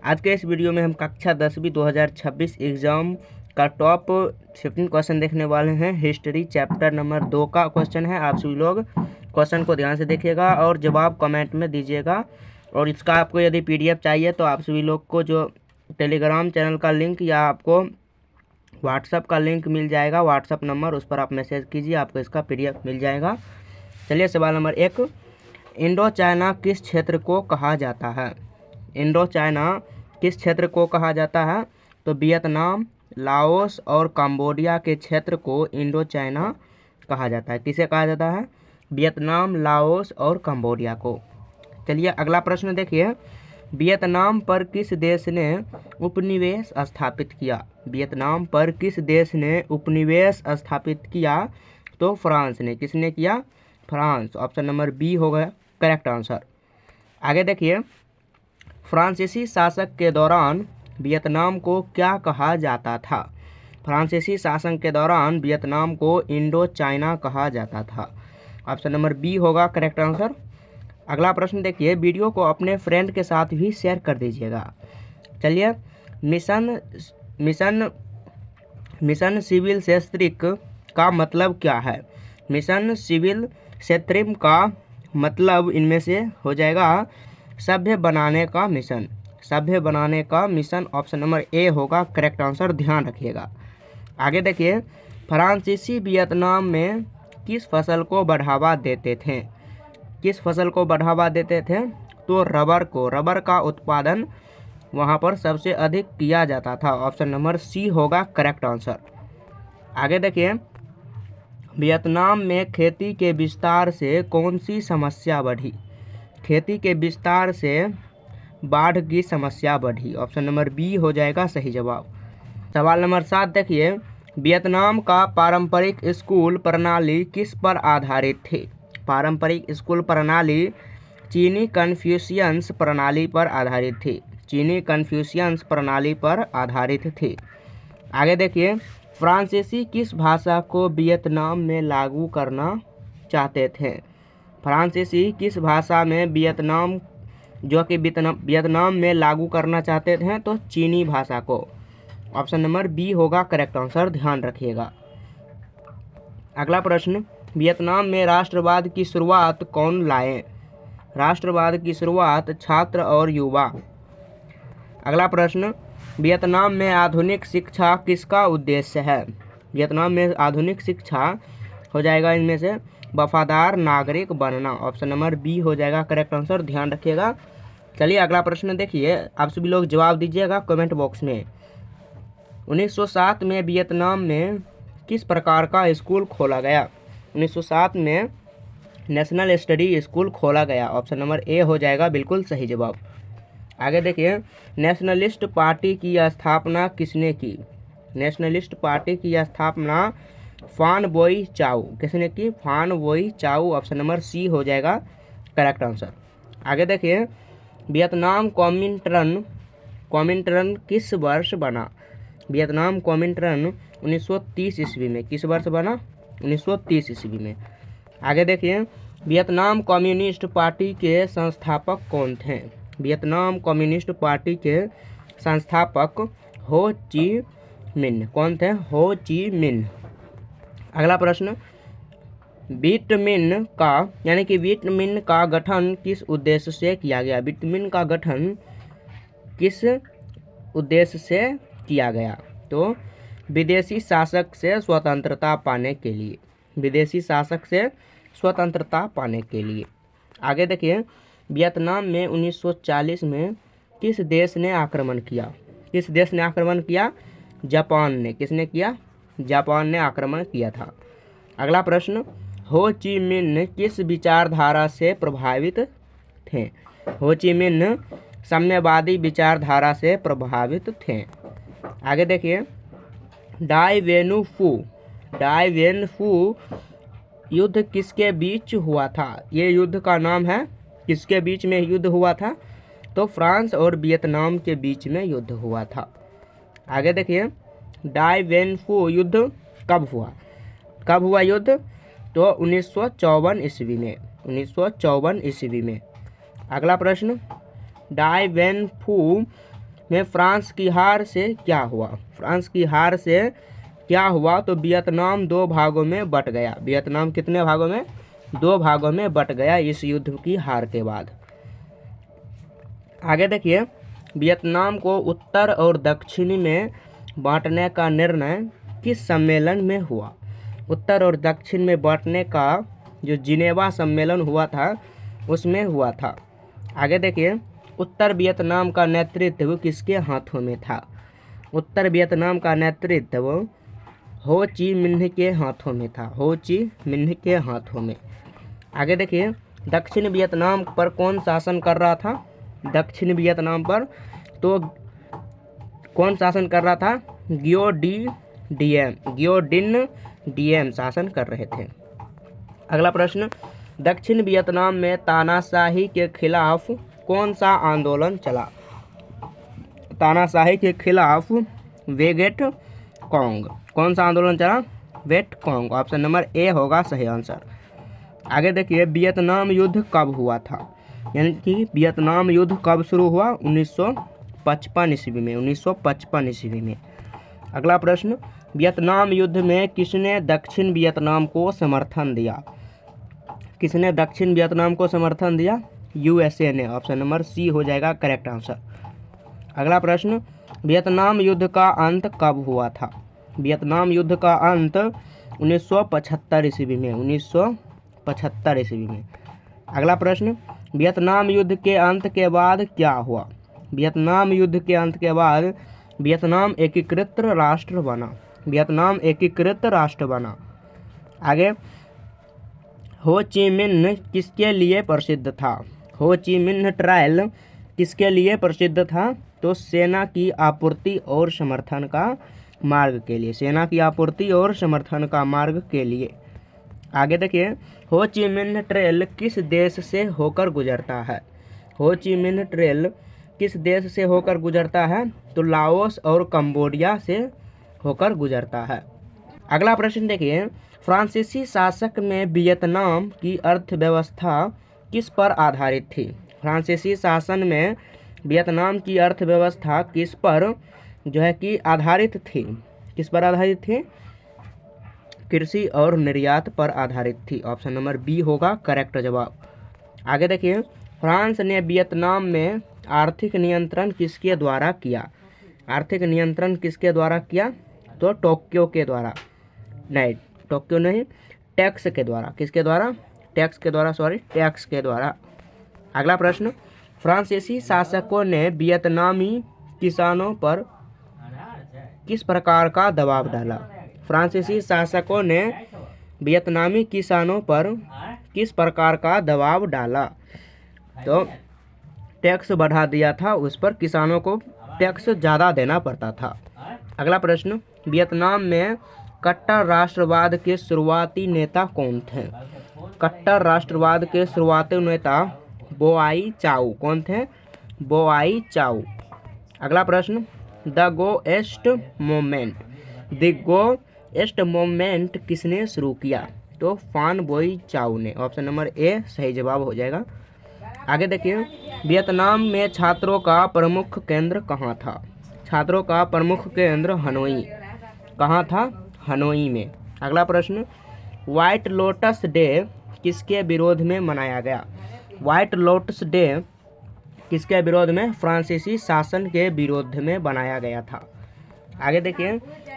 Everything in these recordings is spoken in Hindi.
आज के इस वीडियो में हम कक्षा 10वीं 2026 एग्ज़ाम का टॉप 15 क्वेश्चन देखने वाले हैं। हिस्ट्री चैप्टर नंबर 2 का क्वेश्चन है। आप सभी लोग क्वेश्चन को ध्यान से देखिएगा और जवाब कमेंट में दीजिएगा। और इसका आपको यदि PDF चाहिए तो आप सभी लोग को जो टेलीग्राम चैनल का लिंक या आपको व्हाट्सअप का लिंक मिल जाएगा, व्हाट्सअप नंबर, उस पर आप मैसेज कीजिए, आपको इसका PDF मिल जाएगा। चलिए सवाल नंबर 1, इंडो चाइना किस क्षेत्र को कहा जाता है? इंडो चाइना किस क्षेत्र को कहा जाता है? तो वियतनाम, लाओस और कंबोडिया के क्षेत्र को इंडो चाइना कहा जाता है। किसे कहा जाता है? वियतनाम, लाओस और कंबोडिया को। चलिए अगला प्रश्न देखिए, वियतनाम पर किस देश ने उपनिवेश स्थापित किया? वियतनाम पर किस देश ने उपनिवेश स्थापित किया? तो फ्रांस ने। किसने किया? फ्रांस। ऑप्शन नंबर बी होगा करेक्ट आंसर। आगे देखिए, फ्रांसीसी शासक के दौरान वियतनाम को क्या कहा जाता था? फ्रांसीसी शासन के दौरान वियतनाम को इंडो चाइना कहा जाता था। ऑप्शन नंबर बी होगा करेक्ट आंसर। अगला प्रश्न देखिए, वीडियो को अपने फ्रेंड के साथ भी शेयर कर दीजिएगा। चलिए, मिशन सिविल क्षेत्रिक का मतलब क्या है? मिशन सिविल क्षेत्रिम का मतलब इनमें से हो जाएगा सभ्य बनाने का मिशन। सभ्य बनाने का मिशन। ऑप्शन नंबर ए होगा करेक्ट आंसर, ध्यान रखिएगा। आगे देखिए, फ्रांसीसी वियतनाम में किस फसल को बढ़ावा देते थे? किस फसल को बढ़ावा देते थे? तो रबर को। रबर का उत्पादन वहाँ पर सबसे अधिक किया जाता था। ऑप्शन नंबर सी होगा करेक्ट आंसर। आगे देखिए, वियतनाम में खेती के विस्तार से कौन सी समस्या बढ़ी? खेती के विस्तार से बाढ़ की समस्या बढ़ी। ऑप्शन नंबर बी हो जाएगा सही जवाब। सवाल नंबर 7 देखिए, वियतनाम का पारंपरिक स्कूल प्रणाली किस पर आधारित थी? पारंपरिक स्कूल प्रणाली चीनी कन्फ्यूशियंस प्रणाली पर आधारित थी। चीनी कन्फ्यूशियंस प्रणाली पर आधारित थी। आगे देखिए, फ्रांसीसी किस भाषा को वियतनाम में लागू करना चाहते थे? फ्रांसीसी किस भाषा में वियतनाम में लागू करना चाहते थे? तो चीनी भाषा को। ऑप्शन नंबर बी होगा करेक्ट आंसर, ध्यान रखिएगा। अगला प्रश्न, वियतनाम में राष्ट्रवाद की शुरुआत कौन लाए? राष्ट्रवाद की शुरुआत छात्र और युवा। अगला प्रश्न, वियतनाम में आधुनिक शिक्षा किसका उद्देश्य है? वियतनाम में आधुनिक शिक्षा हो जाएगा इनमें से वफादार नागरिक बनना। ऑप्शन नंबर बी हो जाएगा करेक्ट आंसर, ध्यान रखिएगा। चलिए अगला प्रश्न देखिए, आप सभी लोग जवाब दीजिएगा कमेंट बॉक्स में। 1907 में वियतनाम में किस प्रकार का स्कूल खोला गया? 1907 में नेशनल स्टडी स्कूल खोला गया। ऑप्शन नंबर ए हो जाएगा बिल्कुल सही जवाब। आगे देखिए, नेशनलिस्ट पार्टी की स्थापना किसने की? नेशनलिस्ट पार्टी की स्थापना फान बोई चाउ। किसने की? फान बोई चाउ। ऑप्शन नंबर सी हो जाएगा करेक्ट आंसर। आगे देखिए, वियतनाम कॉमिंटर्न किस वर्ष बना? वियतनाम कॉमिंटर्न 1930 ईस्वी में। किस वर्ष बना? 1930 ईस्वी में। आगे देखिए, वियतनाम कम्युनिस्ट पार्टी के संस्थापक कौन थे? वियतनाम कम्युनिस्ट पार्टी के संस्थापक हो ची मिन्ह। कौन थे? हो ची मिन्ह। अगला प्रश्न, विट मिन्ह का गठन किस उद्देश्य से किया गया? विट मिन्ह का गठन किस उद्देश्य से किया गया? तो विदेशी शासक से स्वतंत्रता पाने के लिए। विदेशी शासक से स्वतंत्रता पाने के लिए। आगे देखिए, वियतनाम में 1940 में किस देश ने आक्रमण किया? किस देश ने आक्रमण किया? जापान ने। किसने किया? जापान ने आक्रमण किया था। अगला प्रश्न, हो ची मिन्ह किस विचारधारा से प्रभावित थे? हो ची मिन्ह साम्यवादी विचारधारा से प्रभावित थे। आगे देखिए, डाई वेन फू युद्ध किसके बीच हुआ था? ये युद्ध का नाम है। किसके बीच में युद्ध हुआ था? तो फ्रांस और वियतनाम के बीच में युद्ध हुआ था। आगे देखिए, डाई वेन फू युद्ध कब हुआ? कब हुआ युद्ध? तो 1954 ईस्वी में। 1954 ईस्वी में। अगला प्रश्न, डाई वेन फू में फ्रांस की हार से क्या हुआ? फ्रांस की हार से क्या हुआ? तो वियतनाम 2 भागों में बट गया। वियतनाम कितने भागों में? 2 भागों में बट गया इस युद्ध की हार के बाद। आगे देखिए, वियतनाम को उत्तर और दक्षिण में बांटने का निर्णय किस सम्मेलन में हुआ? उत्तर और दक्षिण में बांटने का जो जिनेवा सम्मेलन हुआ था उसमें हुआ था। आगे देखिए, उत्तर वियतनाम का नेतृत्व किसके हाथों में था? उत्तर वियतनाम का नेतृत्व हो ची मिन्ह के हाथों में था। हो ची मिन्ह के हाथों में। आगे देखिए, दक्षिण वियतनाम पर कौन शासन कर रहा था? दक्षिण वियतनाम पर तो कौन शासन कर रहा था? गियोडिन डीएम शासन कर रहे थे। अगला प्रश्न, दक्षिण वियतनाम में तानाशाही के खिलाफ कौन सा आंदोलन चला? तानाशाही के खिलाफ वेगेट कॉन्ग। कौन सा आंदोलन चला? Viet Cong. Option number A होगा सही आंसर। आगे देखिए, वियतनाम युद्ध कब हुआ था? यानी कि वियतनाम युद्ध कब शुरू हुआ? 1955 ईस्वी में। 1955 ईस्वी में। अगला प्रश्न, वियतनाम युद्ध में किसने दक्षिण वियतनाम को समर्थन दिया? किसने दक्षिण वियतनाम को समर्थन दिया? यूएसए ने। ऑप्शन नंबर सी हो जाएगा करेक्ट आंसर। अगला प्रश्न, वियतनाम युद्ध का अंत कब हुआ था? वियतनाम युद्ध का अंत 1975 ईस्वी में। 1975 ईस्वी में। अगला प्रश्न, वियतनाम युद्ध के अंत के बाद क्या हुआ? वियतनाम युद्ध के अंत के बाद वियतनाम एकीकृत राष्ट्र बना। वियतनाम एकीकृत राष्ट्र बना। आगे, हो ची मिन्ह किसके लिए प्रसिद्ध था? हो ची मिन्ह ट्रायल किसके लिए प्रसिद्ध था? तो सेना की आपूर्ति और समर्थन का मार्ग के लिए। सेना की आपूर्ति और समर्थन का मार्ग के लिए। आगे देखिए, हो ची मिन्ह ट्रेल किस देश से होकर गुजरता है? हो ची मिन्ह ट्रेल किस देश से होकर गुजरता है? तो लाओस और कंबोडिया से होकर गुजरता है। अगला प्रश्न देखिए, फ्रांसीसी शासक में वियतनाम की अर्थव्यवस्था किस पर आधारित थी? फ्रांसीसी शासन में वियतनाम की अर्थव्यवस्था किस पर जो है कि आधारित थी? किस पर आधारित थी? कृषि और निर्यात पर आधारित थी। ऑप्शन नंबर बी होगा करेक्ट जवाब। आगे देखिए, फ्रांस ने वियतनाम में आर्थिक नियंत्रण किसके द्वारा किया? आर्थिक नियंत्रण किसके द्वारा किया? तो टोक्यो के द्वारा। नहीं, टोक्यो नहीं, टैक्स के द्वारा। किसके द्वारा? टैक्स के द्वारा, सॉरी, टैक्स के द्वारा। अगला प्रश्न, फ्रांसीसी शासकों ने वियतनामी किसानों पर किस प्रकार का दबाव डाला? फ्रांसीसी शासकों ने वियतनामी किसानों पर किस प्रकार का दबाव डाला? तो टैक्स बढ़ा दिया था, उस पर किसानों को टैक्स ज़्यादा देना पड़ता था। अगला प्रश्न, वियतनाम में कट्टर राष्ट्रवाद के शुरुआती नेता कौन थे? कट्टर राष्ट्रवाद के शुरुआती नेता बोआई चाउ। कौन थे? बोआई चाउ। अगला प्रश्न, द गोएस्ट मूवमेंट। द गोएस्ट मूवमेंट किसने शुरू किया? तो फान बोई चाउ ने। ऑप्शन नंबर ए सही जवाब हो जाएगा। आगे देखिए, वियतनाम में छात्रों का प्रमुख केंद्र कहाँ था? छात्रों का प्रमुख केंद्र हनोई। कहाँ था? हनोई में। अगला प्रश्न, व्हाइट लोटस डे किसके विरोध में मनाया गया? व्हाइट लोटस डे किसके विरोध में? फ्रांसीसी शासन के विरोध में बनाया गया था। आगे देखिए,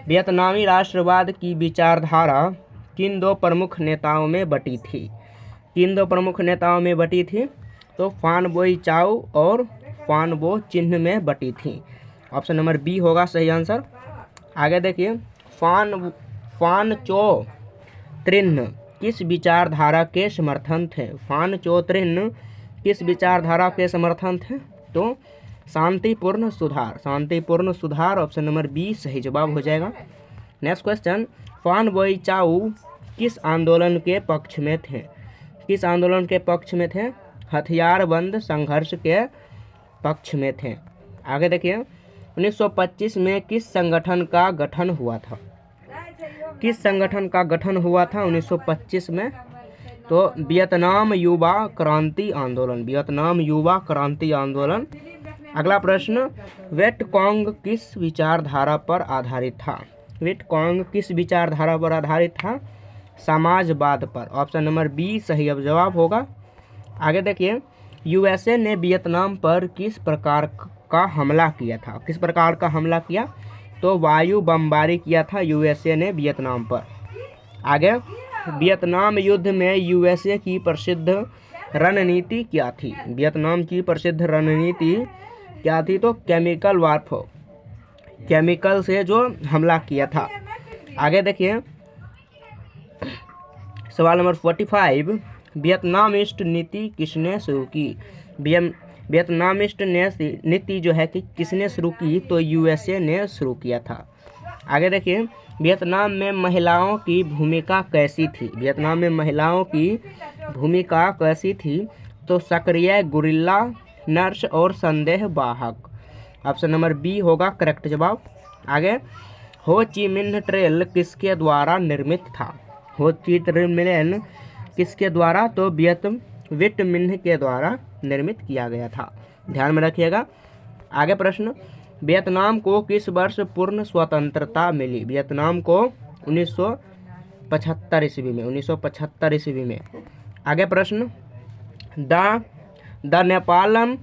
वियतनामी राष्ट्रवाद की विचारधारा किन 2 प्रमुख नेताओं में बटी थी? किन 2 प्रमुख नेताओं में बटी थी? तो फान बोई चाउ और फान बो चिन्ह में बटी थी। ऑप्शन नंबर बी होगा सही आंसर। आगे देखिए, फान चो त्रिन्न किस विचारधारा के समर्थन थे? फान चो त्रिन्न किस विचारधारा के समर्थन थे? तो शांतिपूर्ण सुधार। शांतिपूर्ण सुधार। ऑप्शन नंबर बी सही जवाब हो जाएगा। नेक्स्ट क्वेश्चन, फान बोई चाउ किस आंदोलन के पक्ष में थे? किस आंदोलन के पक्ष में थे? हथियारबंद संघर्ष के पक्ष में थे। आगे देखिए, 1925 में किस संगठन का गठन हुआ था? किस संगठन का गठन हुआ था 1925 में? तो वियतनाम युवा क्रांति आंदोलन। वियतनाम युवा क्रांति आंदोलन अगला प्रश्न, वियतकॉन्ग किस विचारधारा पर आधारित था? वियतकॉन्ग किस विचारधारा पर आधारित था? समाजवाद पर। ऑप्शन नंबर बी सही अब जवाब होगा। आगे देखिए, यूएसए ने वियतनाम पर किस प्रकार का हमला किया था? किस प्रकार का हमला किया? तो वायु बमबारी किया था यूएसए ने वियतनाम पर। आगे, वियतनाम युद्ध में यूएसए की प्रसिद्ध रणनीति क्या थी? वियतनाम की प्रसिद्ध रणनीति क्या थी? तो केमिकल वारफेयर, केमिकल से जो हमला किया था। आगे देखिए, सवाल नंबर 45, वियतनाम ईस्ट नीति किसने शुरू की? वियतनाम ईस्ट नीति जो है कि किसने शुरू की? तो यूएसए ने शुरू किया था। आगे देखिए, वियतनाम में महिलाओं की भूमिका कैसी थी? वियतनाम में महिलाओं की भूमिका कैसी थी? तो सक्रिय, गुरिल्ला, नर्स और संदेहवाहक। ऑप्शन नंबर बी होगा करेक्ट जवाब। आगे, हो ची मिन्ह ट्रेल किसके द्वारा निर्मित था? हो ची मिन्ह किसके द्वारा? तो विट मिन्ह के द्वारा निर्मित किया गया था। ध्यान में रखिएगा। आगे प्रश्न, वियतनाम को किस वर्ष पूर्ण स्वतंत्रता मिली? वियतनाम को 1975 ईस्वी में, 1975 ईस्वी में। आगे प्रश्न, द नेपालम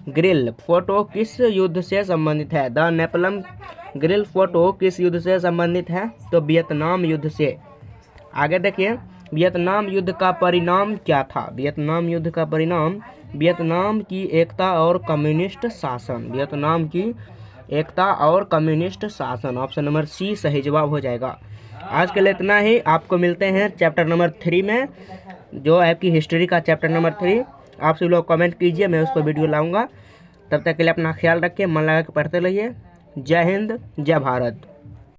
ग्रिल फोटो किस युद्ध से संबंधित है? द नेपालम ग्रिल फोटो किस युद्ध से संबंधित है? तो वियतनाम युद्ध से। आगे देखिए, वियतनाम युद्ध का परिणाम क्या था? वियतनाम युद्ध का परिणाम वियतनाम की एकता और कम्युनिस्ट शासन। वियतनाम की एकता और कम्युनिस्ट शासन। ऑप्शन नंबर सी सही जवाब हो जाएगा। आज के लिए इतना ही। आपको मिलते हैं चैप्टर नंबर 3 में, जो आपकी हिस्ट्री का चैप्टर नंबर 3। आप सभी लोग कमेंट कीजिए, मैं उस पर वीडियो लाऊंगा। तब तक के लिए अपना ख्याल रखिए, मन लगा के पढ़ते रहिए। जय हिंद, जय भारत।